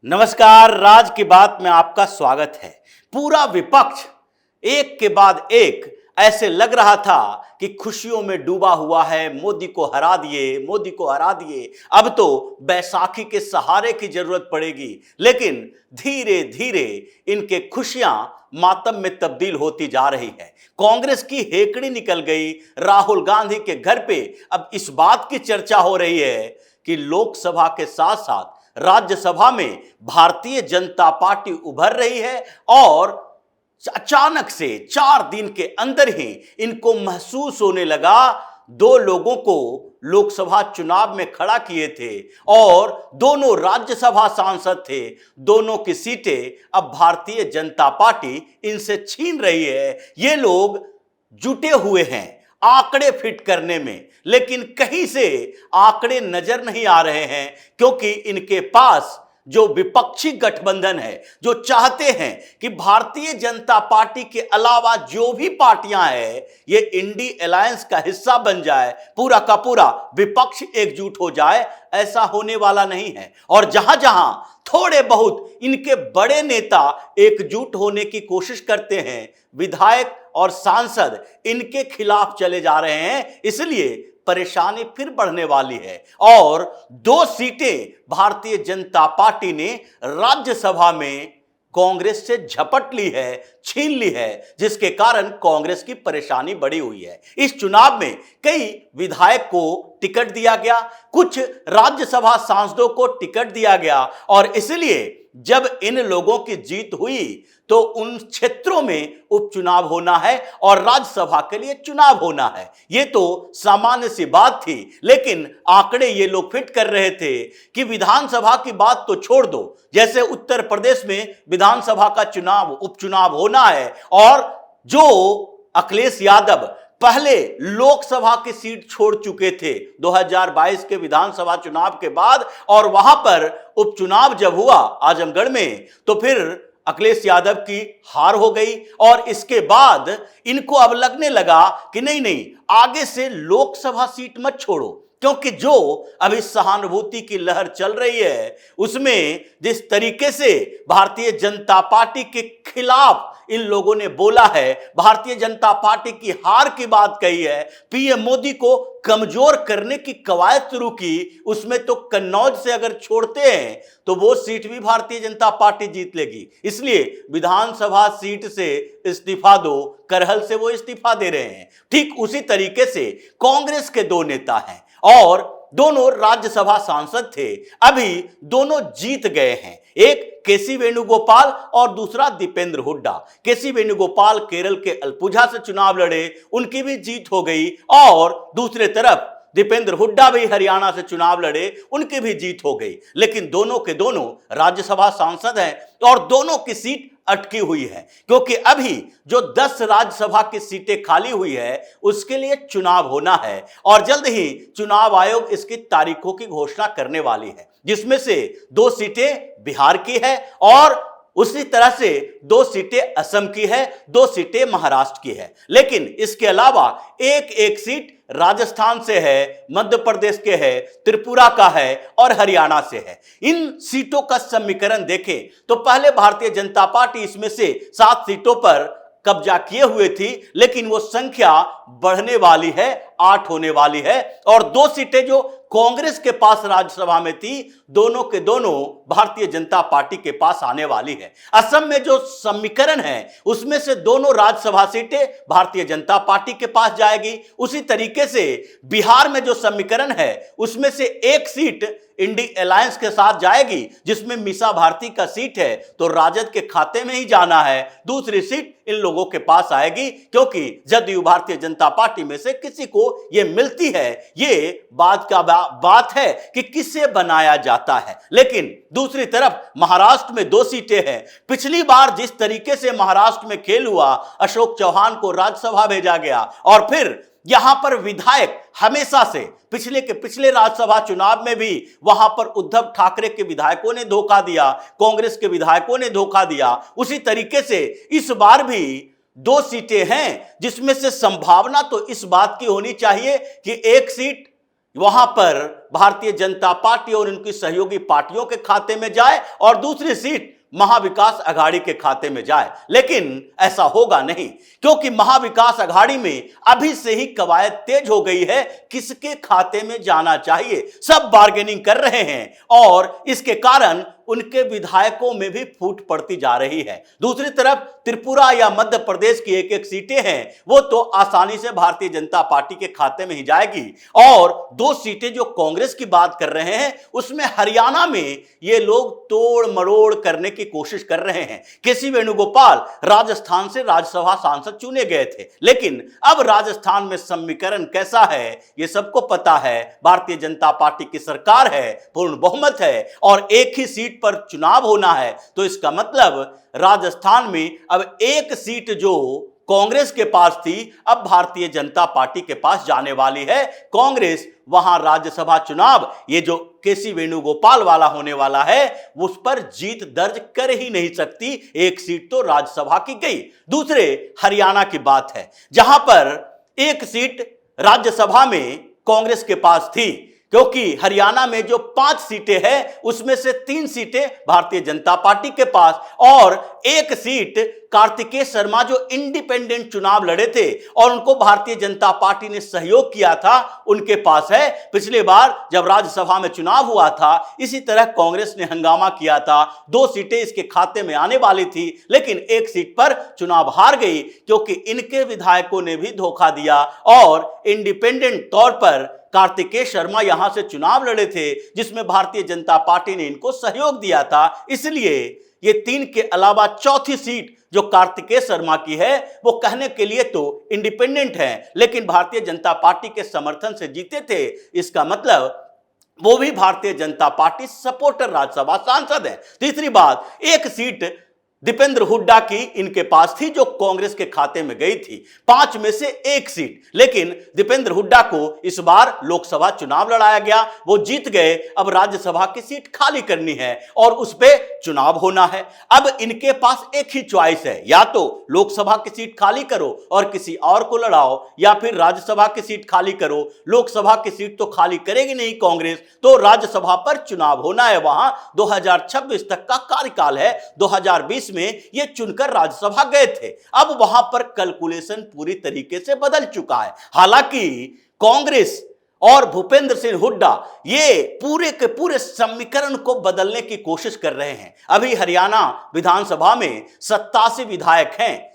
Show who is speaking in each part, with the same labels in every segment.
Speaker 1: नमस्कार, राज की बात में आपका स्वागत है। पूरा विपक्ष एक के बाद एक ऐसे लग रहा था कि खुशियों में डूबा हुआ है। मोदी को हरा दिए, मोदी को हरा दिए, अब तो बैसाखी के सहारे की जरूरत पड़ेगी। लेकिन धीरे धीरे इनके खुशियां मातम में तब्दील होती जा रही है। कांग्रेस की हेकड़ी निकल गई। राहुल गांधी के घर पे अब इस बात की चर्चा हो रही है कि लोकसभा के साथ साथ राज्यसभा में भारतीय जनता पार्टी उभर रही है और अचानक से 4 दिन के अंदर ही इनको महसूस होने लगा। 2 लोगों को लोकसभा चुनाव में खड़ा किए थे और दोनों राज्यसभा सांसद थे। दोनों की सीटें अब भारतीय जनता पार्टी इनसे छीन रही है। ये लोग जुटे हुए हैं आंकड़े फिट करने में, लेकिन कहीं से आंकड़े नजर नहीं आ रहे हैं, क्योंकि इनके पास जो विपक्षी गठबंधन है, जो चाहते हैं कि भारतीय जनता पार्टी के अलावा जो भी पार्टियां हैं ये इंडी अलायंस का हिस्सा बन जाए, पूरा का पूरा विपक्ष एकजुट हो जाए, ऐसा होने वाला नहीं है। और जहां जहां थोड़े बहुत इनके बड़े नेता एकजुट होने की कोशिश करते हैं, विधायक और सांसद इनके खिलाफ चले जा रहे हैं। इसलिए परेशानी फिर बढ़ने वाली है और 2 सीटें भारतीय जनता पार्टी ने राज्यसभा में कांग्रेस से झपट ली है, छीन ली है, जिसके कारण कांग्रेस की परेशानी बढ़ी हुई है। इस चुनाव में कई विधायक को टिकट दिया गया, कुछ राज्यसभा सांसदों को टिकट दिया गया और इसलिए जब इन लोगों की जीत हुई तो उन क्षेत्रों में उपचुनाव होना है और राज्यसभा के लिए चुनाव होना है। ये तो सामान्य सी बात थी, लेकिन आंकड़े ये लोग फिट कर रहे थे कि विधानसभा की बात तो छोड़ दो, जैसे उत्तर प्रदेश में विधानसभा का चुनाव उपचुनाव होना है और जो अखिलेश यादव पहले लोकसभा की सीट छोड़ चुके थे 2022 के विधानसभा चुनाव के बाद, और वहां पर उपचुनाव जब हुआ आजमगढ़ में तो फिर अखिलेश यादव की हार हो गई और इसके बाद इनको अब लगने लगा कि नहीं नहीं, आगे से लोकसभा सीट मत छोड़ो, क्योंकि जो अभी सहानुभूति की लहर चल रही है उसमें जिस तरीके से भारतीय जनता पार्टी के खिलाफ इन लोगों ने बोला है, भारतीय जनता पार्टी की हार की बात कही है, पीएम मोदी को कमजोर करने की कवायद शुरू की, उसमें तो कन्नौज से अगर छोड़ते हैं तो वो सीट भी भारतीय जनता पार्टी जीत लेगी। इसलिए विधानसभा सीट से इस्तीफा दो, करहल से वो इस्तीफा दे रहे हैं। ठीक उसी तरीके से कांग्रेस के 2 नेता हैं और दोनों राज्यसभा सांसद थे, अभी दोनों जीत गए हैं। एक केसी वेणुगोपाल और दूसरा दीपेंद्र हुड्डा। केसी वेणुगोपाल केरल के अल्पुझा से चुनाव लड़े, उनकी भी जीत हो गई, और दूसरे तरफ दीपेंद्र हुड्डा भी हरियाणा से चुनाव लड़े, उनकी भी जीत हो गई। लेकिन दोनों के दोनों राज्यसभा सांसद हैं और दोनों की सीट अटकी हुई है, क्योंकि अभी जो 10 राज्यसभा की सीटें खाली हुई है उसके लिए चुनाव होना है और जल्द ही चुनाव आयोग इसकी तारीखों की घोषणा करने वाली है, जिसमें से 2 सीटें बिहार की है और उसी तरह से 2 सीटें असम की है, 2 सीटें महाराष्ट्र की है। लेकिन इसके अलावा एक सीट राजस्थान से है, मध्य प्रदेश के है, त्रिपुरा का है और हरियाणा से है। इन सीटों का समीकरण देखें तो पहले भारतीय जनता पार्टी इसमें से 7 सीटों पर कब्जा किए हुए थी, लेकिन वो संख्या बढ़ने वाली है, 8 होने वाली है और 2 सीटें जो कांग्रेस के पास राज्यसभा में थी, दोनों के दोनों भारतीय जनता पार्टी के पास आने वाली है। असम में जो समीकरण है उसमें से दोनों राज्यसभा सीटें भारतीय जनता पार्टी के पास जाएगी। उसी तरीके से बिहार में जो समीकरण है उसमें से 1 सीट इंडी अलायंस के साथ जाएगी, जिसमें मीसा भारती का सीट है तो राजद के खाते में ही जाना है। दूसरी सीट इन लोगों के पास आएगी, क्योंकि जदयू भारतीय जनता पार्टी में से किसी को यह मिलती है। ये बात है कि किसे बनाया जाता है। लेकिन दूसरी तरफ महाराष्ट्र में 2 सीटें हैं। पिछली बार जिस तरीके से महाराष्ट्र में खेल हुआ, अशोक चौहान को राज्यसभा भेजा गया और फिर यहां पर विधायक हमेशा से पिछले राज्यसभा चुनाव में भी वहां पर उद्धव ठाकरे के विधायकों ने धोखा दिया, कांग्रेस के विधायकों ने धोखा दिया। उसी तरीके से इस बार भी 2 सीटें हैं, जिसमें से संभावना तो इस बात की होनी चाहिए कि 1 सीट वहां पर भारतीय जनता पार्टी और उनकी सहयोगी पार्टियों के खाते में जाए और दूसरी सीट महाविकास अघाड़ी के खाते में जाए, लेकिन ऐसा होगा नहीं, क्योंकि महाविकास अघाड़ी में अभी से ही कवायद तेज हो गई है किसके खाते में जाना चाहिए। सब बार्गेनिंग कर रहे हैं और इसके कारण उनके विधायकों में भी फूट पड़ती जा रही है। दूसरी तरफ त्रिपुरा या मध्य प्रदेश की एक एक सीटें हैं, वो तो आसानी से भारतीय जनता पार्टी के खाते में ही जाएगी। और 2 सीटें जो कांग्रेस की बात कर रहे हैं, उसमें हरियाणा में ये लोग तोड़ मरोड़ करने की कोशिश कर रहे हैं। केसी वेणुगोपाल राजस्थान से राज्यसभा सांसद चुने गए थे, लेकिन अब राजस्थान में समीकरण कैसा है ये सबको पता है। भारतीय जनता पार्टी की सरकार है, पूर्ण बहुमत है और एक ही सीट पर चुनाव होना है, तो इसका मतलब राजस्थान में अब एक सीट जो कांग्रेस के पास थी अब भारतीय जनता पार्टी के पास जाने वाली है। कांग्रेस वहां राज्यसभा चुनाव ये जो केसी वेणुगोपाल वाला होने वाला है उस पर जीत दर्ज कर ही नहीं सकती। एक सीट तो राज्यसभा की गई। दूसरे हरियाणा की बात है, जहां पर एक सीट राज्यसभा में कांग्रेस के पास थी, क्योंकि हरियाणा में जो 5 सीटें हैं उसमें से 3 सीटें भारतीय जनता पार्टी के पास और एक सीट कार्तिकेय शर्मा जो इंडिपेंडेंट चुनाव लड़े थे और उनको भारतीय जनता पार्टी ने सहयोग किया था उनके पास है। पिछली बार जब राज्यसभा में चुनाव हुआ था इसी तरह कांग्रेस ने हंगामा किया था, 2 सीटें इसके खाते में आने वाली थी, लेकिन एक सीट पर चुनाव हार गई क्योंकि इनके विधायकों ने भी धोखा दिया और इंडिपेंडेंट तौर पर कार्तिकेय शर्मा यहां से चुनाव लड़े थे जिसमें भारतीय जनता पार्टी ने इनको सहयोग दिया था। इसलिए ये 3 के अलावा चौथी सीट जो कार्तिकेय शर्मा की है वो कहने के लिए तो इंडिपेंडेंट है, लेकिन भारतीय जनता पार्टी के समर्थन से जीते थे। इसका मतलब वो भी भारतीय जनता पार्टी सपोर्टर राज्यसभा सांसद है। तीसरी बात, एक सीट दीपेंद्र हुड्डा की इनके पास थी जो कांग्रेस के खाते में गई थी, 5 में से एक सीट, लेकिन दीपेंद्र हुड्डा को इस बार लोकसभा चुनाव लड़ाया गया, वो जीत गए। अब राज्यसभा की सीट खाली करनी है और उस पे चुनाव होना है। अब इनके पास एक ही चॉइस है, या तो लोकसभा की सीट खाली करो और किसी और को लड़ाओ, या फिर राज्यसभा की सीट खाली करो। लोकसभा की सीट तो खाली करेगी नहीं कांग्रेस, तो राज्यसभा पर चुनाव होना है। वहां 2026 तक का कार्यकाल है, 2020 में ये चुनकर राज्यसभा गए थे। अब वहां पर कैलकुलेशन पूरी तरीके से बदल चुका है। हालांकि कांग्रेस और भूपेंद्र सिंह हुड्डा ये पूरे के पूरे समीकरण को बदलने की कोशिश कर रहे हैं। अभी हरियाणा विधानसभा में 87 विधायक हैं,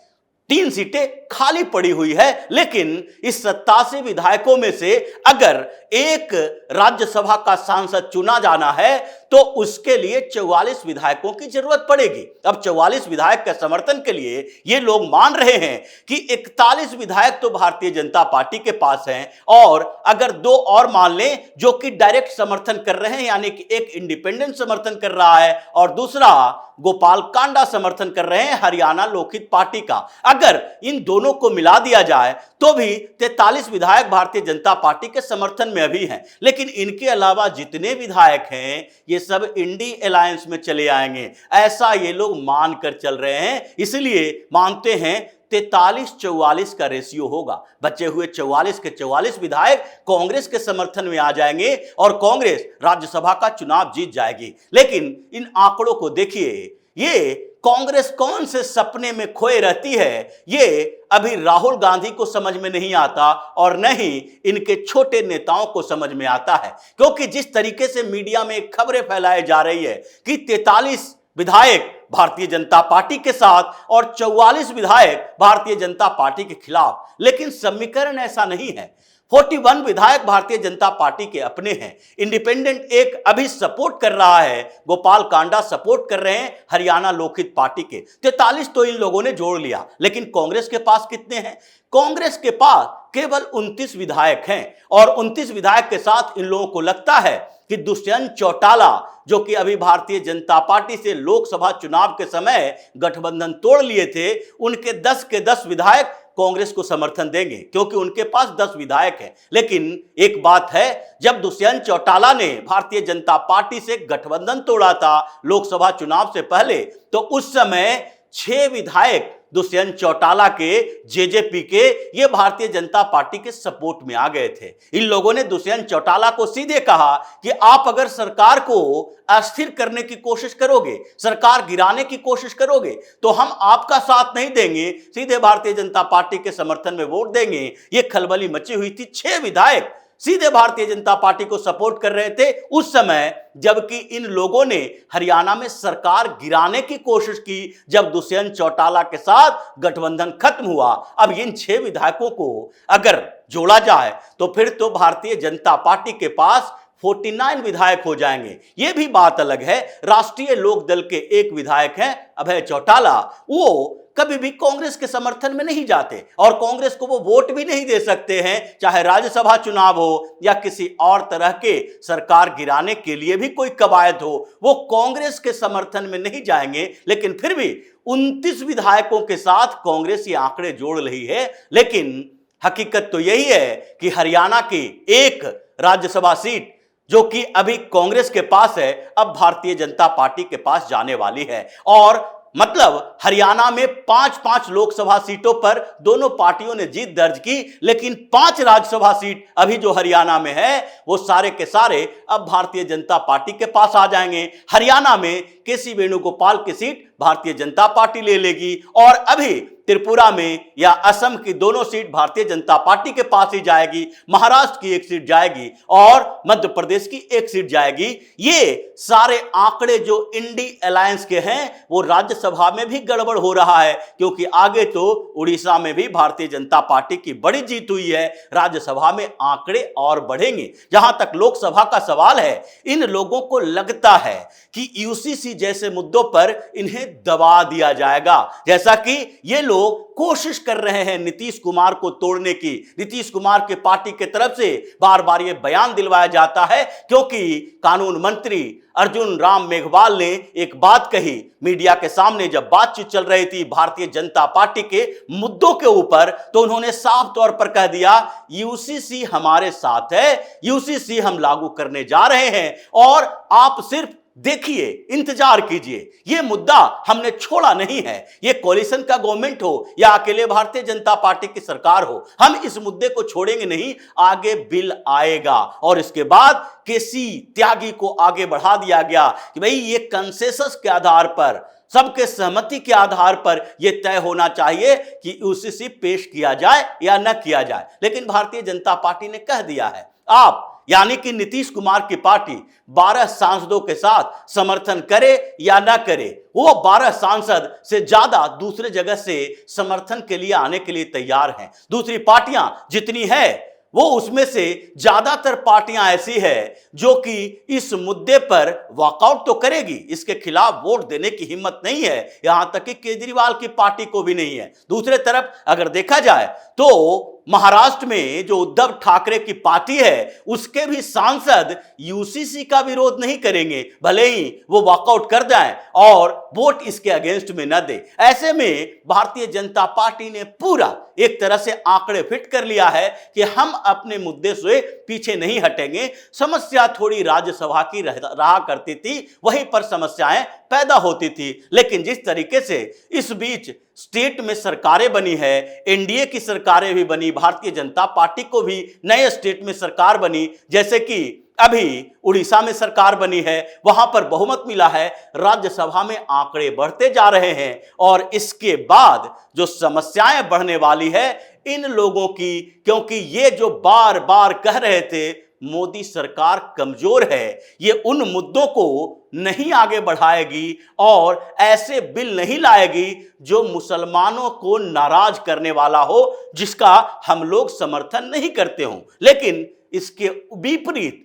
Speaker 1: 3 सीटें खाली पड़ी हुई है, लेकिन इस 87 विधायकों में से अगर एक राज्यसभा का सांसद चुना जाना है तो उसके लिए 44 विधायकों की जरूरत पड़ेगी। अब 44 विधायक के समर्थन के लिए ये लोग मान रहे हैं कि 41 विधायक तो भारतीय जनता पार्टी के पास हैं और अगर 2 और मान लें जो कि डायरेक्ट समर्थन कर रहे हैं, यानी कि एक इंडिपेंडेंट समर्थन कर रहा है और दूसरा गोपाल कांडा समर्थन कर रहे हैं हरियाणा लोकहित पार्टी का, अगर इन दोनों को मिला दिया जाए तो भी 43 विधायक भारतीय जनता पार्टी के समर्थन में अभी हैं। लेकिन इनके अलावा जितने विधायक हैं ये सब इंडी अलायंस में चले आएंगे, ऐसा ये लोग मानकर चल रहे हैं। इसलिए मानते हैं 43-44 का रेशियो होगा। बचे हुए 44 के 44 विधायक कांग्रेस के समर्थन में आ जाएंगे और कांग्रेस राज्यसभा का चुनाव जीत जाएगी। लेकिन इन आंकड़ों को देखिए, ये कांग्रेस कौन से सपने में खोए रहती है ये अभी राहुल गांधी को समझ में नहीं आता और न ही इनके छोटे नेताओं को समझ में आता है, क्योंकि जिस तरीके से मीडिया में खबरें फैलाई जा रही है कि 43 विधायक भारतीय जनता पार्टी के साथ और 44 विधायक भारतीय जनता पार्टी के खिलाफ, लेकिन समीकरण ऐसा नहीं है। 41 विधायक भारतीय जनता पार्टी के अपने हैं, इंडिपेंडेंट एक अभी सपोर्ट कर रहा है, गोपाल कांडा सपोर्ट कर रहे हैं हरियाणा लोकहित पार्टी के। 43 तो इन लोगों ने जोड़ लिया, लेकिन कांग्रेस के पास कितने हैं? कांग्रेस के पास केवल 29 विधायक हैं और 29 विधायक के साथ इन लोगों को लगता है कि दुष्यंत चौटाला जो कि अभी भारतीय जनता पार्टी से लोकसभा चुनाव के समय गठबंधन तोड़ लिए थे, उनके 10 के 10 विधायक कांग्रेस को समर्थन देंगे क्योंकि उनके पास 10 विधायक हैं। लेकिन एक बात है, जब दुष्यंत चौटाला ने भारतीय जनता पार्टी से गठबंधन तोड़ा था लोकसभा चुनाव से पहले, तो उस समय 6 विधायक दुष्यंत चौटाला के, जेजेपी के, ये भारतीय जनता पार्टी के सपोर्ट में आ गए थे। इन लोगों ने दुष्यंत चौटाला को सीधे कहा कि आप अगर सरकार को अस्थिर करने की कोशिश करोगे, सरकार गिराने की कोशिश करोगे, तो हम आपका साथ नहीं देंगे, सीधे भारतीय जनता पार्टी के समर्थन में वोट देंगे। ये खलबली मची हुई थी। 6 विधायक सीधे भारतीय जनता पार्टी को सपोर्ट कर रहे थे उस समय, जबकि इन लोगों ने हरियाणा में सरकार गिराने की कोशिश की जब दुष्यंत चौटाला के साथ गठबंधन खत्म हुआ। अब इन 6 विधायकों को अगर जोड़ा जाए तो फिर तो भारतीय जनता पार्टी के पास 49 विधायक हो जाएंगे। यह भी बात अलग है, राष्ट्रीय लोक दल के एक विधायक हैं अभय चौटाला, वो कभी भी कांग्रेस के समर्थन में नहीं जाते और कांग्रेस को वो वोट भी नहीं दे सकते हैं, चाहे राज्यसभा चुनाव हो या किसी और तरह के सरकार गिराने के लिए भी कोई कवायद हो, वो कांग्रेस के समर्थन में नहीं जाएंगे। लेकिन फिर भी 29 विधायकों के साथ कांग्रेस ये आंकड़े जोड़ रही है। लेकिन हकीकत तो यही है कि हरियाणा की एक राज्यसभा सीट जो कि अभी कांग्रेस के पास है, अब भारतीय जनता पार्टी के पास जाने वाली है। और मतलब हरियाणा में 5-5 लोकसभा सीटों पर दोनों पार्टियों ने जीत दर्ज की, लेकिन 5 राज्यसभा सीट अभी जो हरियाणा में है वो सारे के सारे अब भारतीय जनता पार्टी के पास आ जाएंगे। हरियाणा में केसी वेणुगोपाल की सीट भारतीय जनता पार्टी ले लेगी और अभी त्रिपुरा में या असम की दोनों सीट भारतीय जनता पार्टी के पास ही जाएगी, महाराष्ट्र की एक सीट जाएगी और मध्य प्रदेश की एक सीट जाएगी। ये सारे आंकड़े जो इंडी अलायंस के हैं वो राज्यसभा में भी गड़बड़ हो रहा है, क्योंकि आगे तो उड़ीसा में भी भारतीय जनता पार्टी की बड़ी जीत हुई है, राज्यसभा में आंकड़े और बढ़ेंगे। जहां तक लोकसभा का सवाल है, इन लोगों को लगता है कि यूसीसी जैसे मुद्दों पर इन्हें दबा दिया जाएगा, जैसा कि ये लोग कोशिश कर रहे हैं नीतीश कुमार को तोड़ने की। नीतीश कुमार के पार्टी के तरफ से बार बार ये बयान दिलवाया जाता है, क्योंकि कानून मंत्री अर्जुन राम मेघवाल ने एक बात कही मीडिया के सामने जब बातचीत चल रही थी भारतीय जनता पार्टी के मुद्दों के ऊपर, तो उन्होंने साफ तौर पर कह दिया यूसीसी हमारे साथ है, यूसीसी हम लागू करने जा रहे हैं और आप सिर्फ देखिए, इंतजार कीजिए। यह मुद्दा हमने छोड़ा नहीं है, यह कोalition का गवर्नमेंट हो या अकेले भारतीय जनता पार्टी की सरकार हो, हम इस मुद्दे को छोड़ेंगे नहीं। आगे बिल आएगा और इसके बाद केसी त्यागी को आगे बढ़ा दिया गया कि भाई ये कंसेंसस के आधार पर, सबके सहमति के आधार पर यह तय होना चाहिए कि यूसीसी पेश किया जाए या न किया जाए। लेकिन भारतीय जनता पार्टी ने कह दिया है, आप यानी कि नीतीश कुमार की पार्टी 12 सांसदों के साथ समर्थन करे या ना करे, वो 12 सांसद से ज्यादा दूसरे जगह से समर्थन के लिए आने के लिए तैयार हैं। दूसरी पार्टियां जितनी है वो उसमें से ज्यादातर पार्टियां ऐसी है जो कि इस मुद्दे पर वॉकआउट तो करेगी, इसके खिलाफ वोट देने की हिम्मत नहीं है, यहां तक कि केजरीवाल की पार्टी को भी नहीं है। दूसरे तरफ अगर देखा जाए तो महाराष्ट्र में जो उद्धव ठाकरे की पार्टी है उसके भी सांसद यूसीसी का विरोध नहीं करेंगे, भले ही वो वॉकआउट कर जाएं और वोट इसके अगेंस्ट में न दे। ऐसे में भारतीय जनता पार्टी ने पूरा एक तरह से आंकड़े फिट कर लिया है कि हम अपने मुद्दे से पीछे नहीं हटेंगे। समस्या थोड़ी राज्यसभा की रहा करती थी, वहीं पर समस्याएं पैदा होती थी। लेकिन जिस तरीके से इस बीच स्टेट में सरकारें बनी है, एनडीए की सरकारें भी बनी, भारतीय जनता पार्टी को भी नए स्टेट में सरकार बनी, जैसे कि अभी उड़ीसा में सरकार बनी है, वहां पर बहुमत मिला है, राज्यसभा में आंकड़े बढ़ते जा रहे हैं और इसके बाद जो समस्याएं बढ़ने वाली है इन लोगों की, क्योंकि ये जो बार बार कह रहे थे मोदी सरकार कमजोर है, ये उन मुद्दों को नहीं आगे बढ़ाएगी और ऐसे बिल नहीं लाएगी जो मुसलमानों को नाराज करने वाला हो, जिसका हम लोग समर्थन नहीं करते हों। लेकिन इसके विपरीत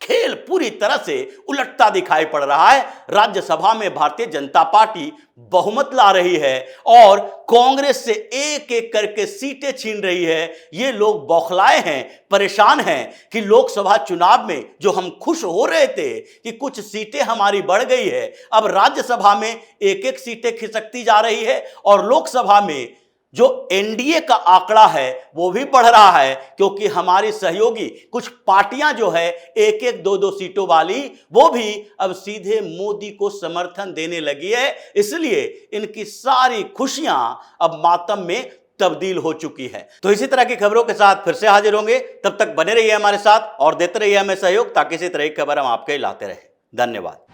Speaker 1: खेल पूरी तरह से उलटता दिखाई पड़ रहा है। राज्यसभा में भारतीय जनता पार्टी बहुमत ला रही है और कांग्रेस से एक एक करके सीटें छीन रही है। ये लोग बौखलाए हैं, परेशान हैं कि लोकसभा चुनाव में जो हम खुश हो रहे थे कि कुछ सीटें हमारी बढ़ गई है, अब राज्यसभा में एक एक सीटें खिसकती जा रही है और लोकसभा में जो एनडीए का आंकड़ा है वो भी बढ़ रहा है, क्योंकि हमारी सहयोगी कुछ पार्टियां जो है एक एक दो दो सीटों वाली, वो भी अब सीधे मोदी को समर्थन देने लगी है। इसलिए इनकी सारी खुशियां अब मातम में तब्दील हो चुकी है। तो इसी तरह की खबरों के साथ फिर से हाजिर होंगे। तब तक बने रहिए हमारे साथ और देते रहिए हमें सहयोग, ताकि इसी तरह की खबर हम आपके लाते रहें। धन्यवाद।